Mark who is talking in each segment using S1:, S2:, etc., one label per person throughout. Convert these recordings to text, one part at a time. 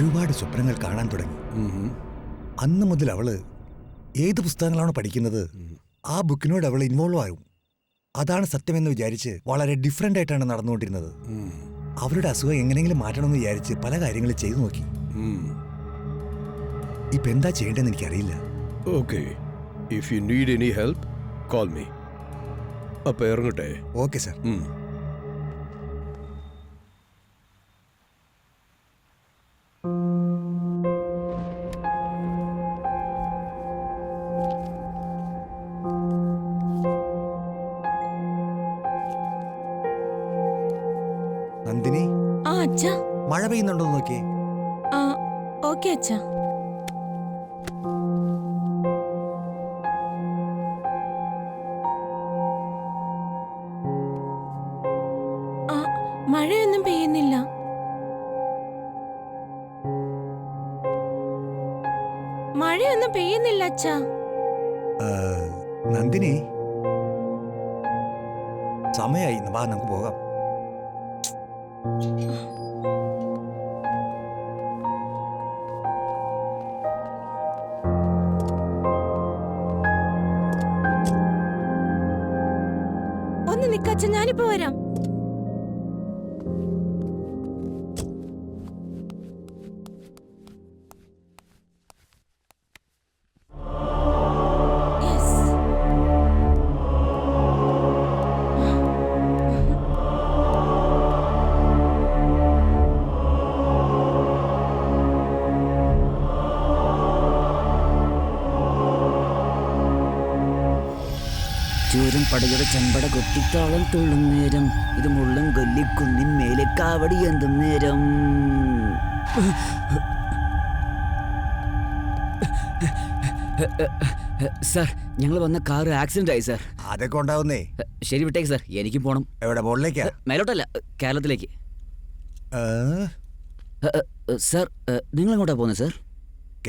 S1: ഒരുപാട് സ്വപ്നങ്ങൾ കാണാൻ തുടങ്ങി. അന്ന് മുതൽ അവള് ഏത് പുസ്തകങ്ങളാണ് പഠിക്കുന്നത് ആ ബുക്കിനോട് അവൾ ഇൻവോൾവ് ആകും. അതാണ് സത്യമെന്ന് വിചാരിച്ച് വളരെ ഡിഫറെന്റ് ആയിട്ടാണ് നടന്നുകൊണ്ടിരുന്നത്. അവരുടെ അസുഖം എങ്ങനെയെങ്കിലും മാറ്റണമെന്ന് വിചാരിച്ച് പല കാര്യങ്ങളും ചെയ്തു നോക്കി. ഇപ്പൊ എന്താ ചെയ്യേണ്ടതെന്ന് എനിക്കറിയില്ല.
S2: Okay, if you need any help call me. അപ്പൊ ഇറങ്ങട്ടെ?
S1: Okay sir. നന്ദിനി, മഴ പെയ്യുന്നുണ്ടോ നോക്കിയേ.
S3: ഓക്കെ അച്ഛാ. മഴയൊന്നും പെയ്യുന്നില്ല. മഴയൊന്നും പെയ്യുന്നില്ല അച്ഛാ.
S1: നന്ദിനി, സമയായി, വാ നമുക്ക് പോകാം.
S3: ഒന്ന് നിക്കച്ഛ, ഞാനിപ്പോ വരാം.
S4: ചൂരം പടയുടെ ചെമ്പട കൊത്തിത്താളം തുള്ളും നേരം, ഇത് മുള്ളം കൊല്ലിക്കുന്നിൻ മേലെ കാവടി എന്തും നേരം. സാർ, ഞങ്ങൾ വന്ന കാർ ആക്സിഡന്റ് ആയി സാർ.
S1: അതൊക്കെ ഉണ്ടാവുന്നേ.
S4: ശരി, വിട്ടേക്ക് സാർ, എനിക്കും പോണം.
S1: എവിടെ? മുകളിലേക്കാ?
S4: മേലോട്ടല്ല, കേരളത്തിലേക്ക്. സാർ, നിങ്ങൾ എങ്ങോട്ടാ പോകുന്നത് സാർ?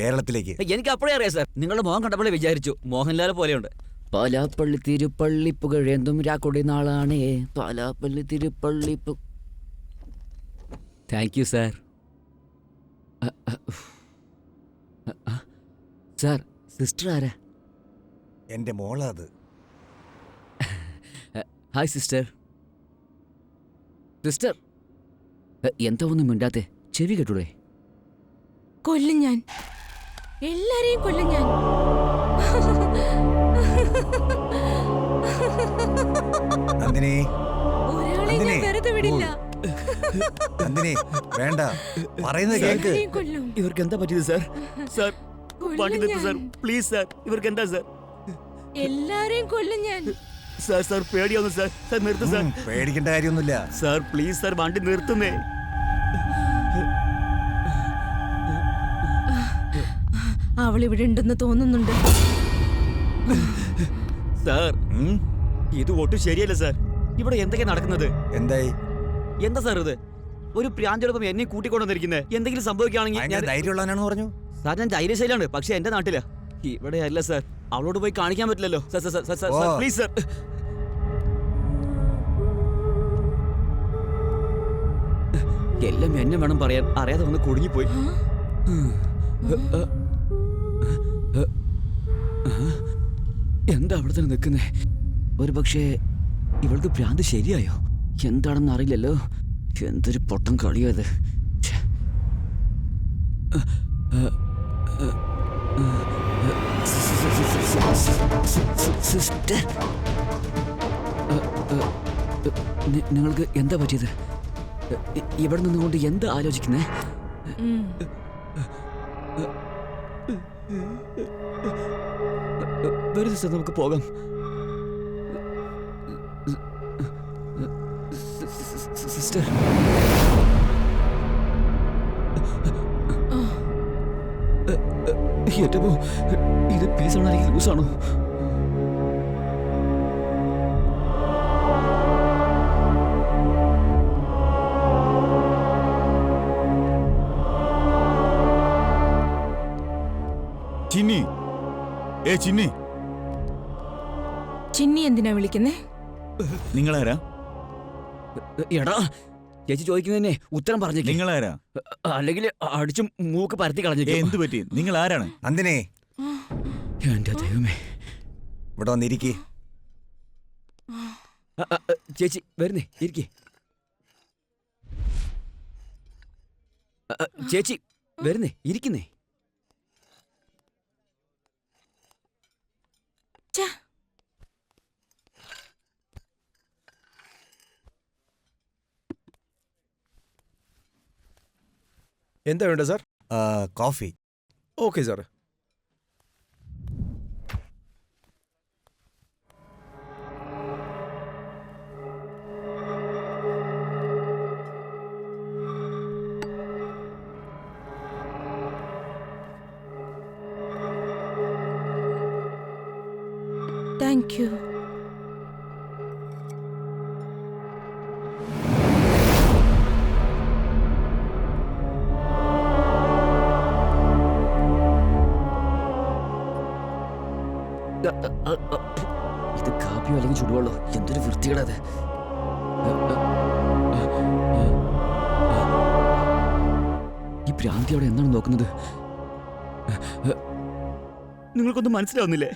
S1: കേരളത്തിലേക്ക്.
S4: എനിക്ക് അപ്പോഴേ അറിയാം സാർ, നിങ്ങളുടെ മോഹൻ കണ്ടപ്പോഴേ വിചാരിച്ചു മോഹൻലാൽ പോലെയുണ്ട്. പാലാപ്പള്ളി തിരുപ്പള്ളി പുകഴെന്തും രാക്കൊടി നാളാണേ, പാലാപ്പള്ളി തിരുപ്പള്ളി. Thank you sir. Sir, sister ആരാ?
S1: എന്റെ മോളാ അത്.
S4: Hi sister. സിസ്റ്റർ, എന്താ ഒന്നും മിണ്ടാത്തെ? ചെവി കേട്ടൂടെ?
S3: കൊല്ലും ഞാൻ, എല്ലാരെയും കൊല്ലും ഞാൻ.
S1: നന്ദിനി,
S3: ഒരാളെ ഞാൻ വെറുതെ വിടില്ല.
S1: നന്ദിനി, വേണ്ട, പറയുന്നത് കേൾക്ക്.
S4: ഇവർക്ക് എന്താ പറ്റിയത് സാർ? സാർ, വണ്ടി നിർത്ത് സാർ, പ്ലീസ് സാർ. ഇവർക്ക് എന്താ സാർ?
S3: എല്ലാരെയും കൊല്ലും ഞാൻ.
S4: സാർ, സാർ പേടിയാവുന്നു സാർ. സാർ നിർത്ത് സാർ.
S1: പേടിക്കേണ്ട കാര്യമൊന്നുമില്ല
S4: സാർ, പ്ലീസ് സാർ, വണ്ടി നിർത്തുന്നേ.
S3: അവൾ ഇവിടെ ഉണ്ടെന്ന് തോന്നുന്നുണ്ട്.
S4: സാർ, ഇത് ഒട്ടും ശരിയല്ല സാർ. ഇവിടെ എന്തൊക്കെയാ നടക്കുന്നത്?
S1: എന്തായി?
S4: എന്താ സാർ ഇത്? ഒരു പ്രാന്തിയോടൊപ്പം എന്നെ കൂട്ടിക്കൊണ്ടുവന്നിരിക്കുന്നത്. എന്തെങ്കിലും സംഭവിക്കുകയാണെങ്കിൽ
S1: ധൈര്യമുള്ളവനാണെന്ന് പറഞ്ഞു
S4: സാർ. ഞാൻ ധൈര്യശൈലാണ്, പക്ഷെ എന്റെ നാട്ടിലാ, ഇവിടെ അല്ല സാർ. അവളോട് പോയി കാണിക്കാൻ പറ്റില്ലല്ലോ സാർ. Sir, please sir. എല്ലാം എന്നെ വേണം പറയാൻ, അറിയാതെ വന്ന് കുടുങ്ങിപ്പോയി. എന്താ അവിടെ തന്നെ നിൽക്കുന്നേ? ഒരു പക്ഷേ ഇവൾക്ക് ഭ്രാന്ത് ശരിയായോ? എന്താണെന്ന് അറിയില്ലല്ലോ. എന്തൊരു പൊട്ടം കളിയത്. സിസ്റ്റർ, നിങ്ങൾക്ക് എന്താ പറ്റിയത്? ഇവിടെ നിന്നുകൊണ്ട് എന്താ ആലോചിക്കുന്നേ? വെറുതെ സാർ, നമുക്ക് പോകാം. സിസ്റ്റർ, ഏറ്റവും ഇത് പീസാണോ അല്ലെങ്കിൽ ലൂസാണോ?
S5: ചിന്നി, ചിന്നി.
S3: ചിന്നി എന്തിനാ വിളിക്കുന്നേ?
S5: നിങ്ങളാരാ?
S4: എടാ, ചേച്ചി ചോദിക്കുന്നതന്നെ ഉത്തരം പറഞ്ഞേക്ക്.
S5: നിങ്ങളാരാ?
S4: അല്ലെങ്കിൽ അടിച്ചും മൂക്ക് പരത്തി കളഞ്ഞേക്ക്.
S5: എന്തു പറ്റി? നിങ്ങൾ ആരാണ്?
S1: നന്ദിനെ
S4: എന്റെ ദൈവമേ.
S1: ഇവിടെ വന്നിരിക്കേ.
S4: ചേച്ചി വരുന്നേ, ഇരിക്കേ. ചേച്ചി വരുന്നേ, ഇരിക്കുന്നേ.
S2: എന്താ വേണ്ട sir?
S1: Coffee.
S2: Okay sir.
S3: Thank you.
S4: ഇത് കാപ്പിയോ അല്ലെങ്കിൽ ചുടുവെള്ളോ? എന്തൊരു വൃത്തികേടാത്. ഈ ഭ്രാന്തി അവിടെ എന്താണ് നോക്കുന്നത്? നിങ്ങൾക്കൊന്നും മനസ്സിലാവുന്നില്ലേ?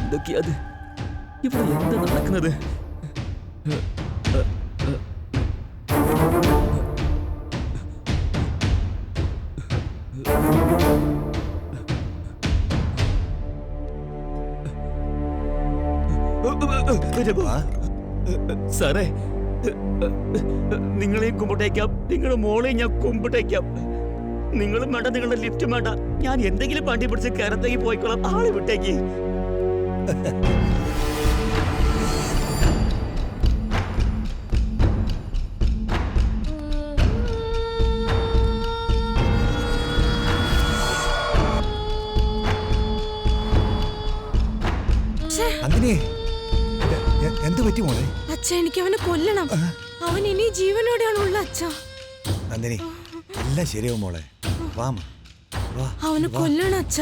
S4: എന്തൊക്കെയാത്? ഇവിടെ എന്താ നടക്കുന്നത്? സാറേ, നിങ്ങളെയും കുമ്പിട്ടേക്കാം, നിങ്ങളുടെ മോളെയും ഞാൻ കുമ്പിട്ടേക്കാം. നിങ്ങളും വേണ്ട, നിങ്ങളുടെ ലിഫ്റ്റ് വേണ്ട. ഞാൻ എന്തെങ്കിലും വണ്ടി പിടിച്ച് കയറത്തേക്ക് പോയിക്കോളാം. ആളെ വിട്ടേക്ക്.
S1: നന്ദിനെ എന്ത് പറ്റി മോളെ?
S3: അച്ഛ, എനിക്ക് അവനെ കൊല്ലണം. അവൻ ഇനി ജീവനോടെയാണ് ഉള്ള അച്ഛ.
S1: നന്ദിനി എല്ലാം ശരിയാവും മോളെ. വാ വാ.
S3: അവനെ കൊല്ലണം അച്ഛ.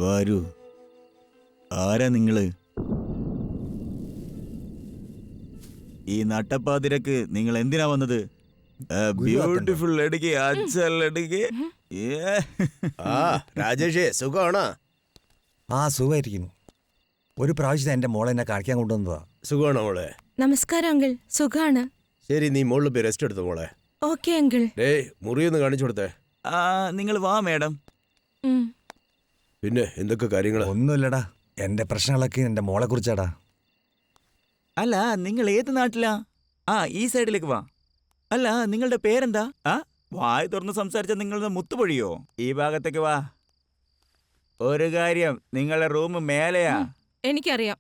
S5: വരൂ. ആരാ നിങ്ങള്? ഈ നട്ടപ്പാതിരക്ക് നിങ്ങൾ എന്തിനാ വന്നത്? ബ്യൂട്ടിഫുൾ ലടുക്കി, അച്ഛൻ ലടുക്കി.
S2: ആ രാജേഷേ, സുഖമാണോ?
S1: ആ സുഖമായിരിക്കുന്നു. ഒരു പ്രാവശ്യം എൻ്റെ മോളെ എന്നെ കാണിക്കാൻ കൊണ്ടുവന്നതാ.
S2: സുഖമാണോ മോളെ?
S3: നമസ്കാരം അങ്കിൾ, സുഖാണ്.
S2: ശരി, നീ മോളിൽ പോയി റെസ്റ്റ് എടുത്തു മോളെ.
S3: Okay uncle.
S2: മുറിയൊന്ന് കാണിച്ചു കൊടുത്തേ.
S5: നിങ്ങൾ വാ മേഡം.
S2: പിന്നെ എന്തൊക്കെ കാര്യങ്ങളാ?
S1: ഒന്നുമില്ലടാ, എൻ്റെ പ്രശ്നങ്ങളൊക്കെ എൻ്റെ മോളെ കുറിച്ചാടാ.
S5: അല്ല, നിങ്ങൾ ഏത് നാട്ടിലാ? ഈ സൈഡിലേക്ക് വാ. അല്ല, നിങ്ങളുടെ പേരെന്താ? വായ് തുറന്ന് സംസാരിച്ച നിങ്ങളുടെ മുത്തുപൊഴിയോ? ഈ ഭാഗത്തേക്ക് വാ. ഒരു കാര്യം, നിങ്ങളുടെ റൂം മേലെയാ.
S3: എനിക്കറിയാം.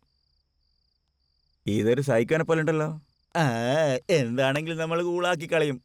S5: ഇതൊരു സൈക്കോനെ പോലെ ഉണ്ടല്ലോ. എന്താണെങ്കിലും നമ്മൾ കൂളാക്കി കളയും.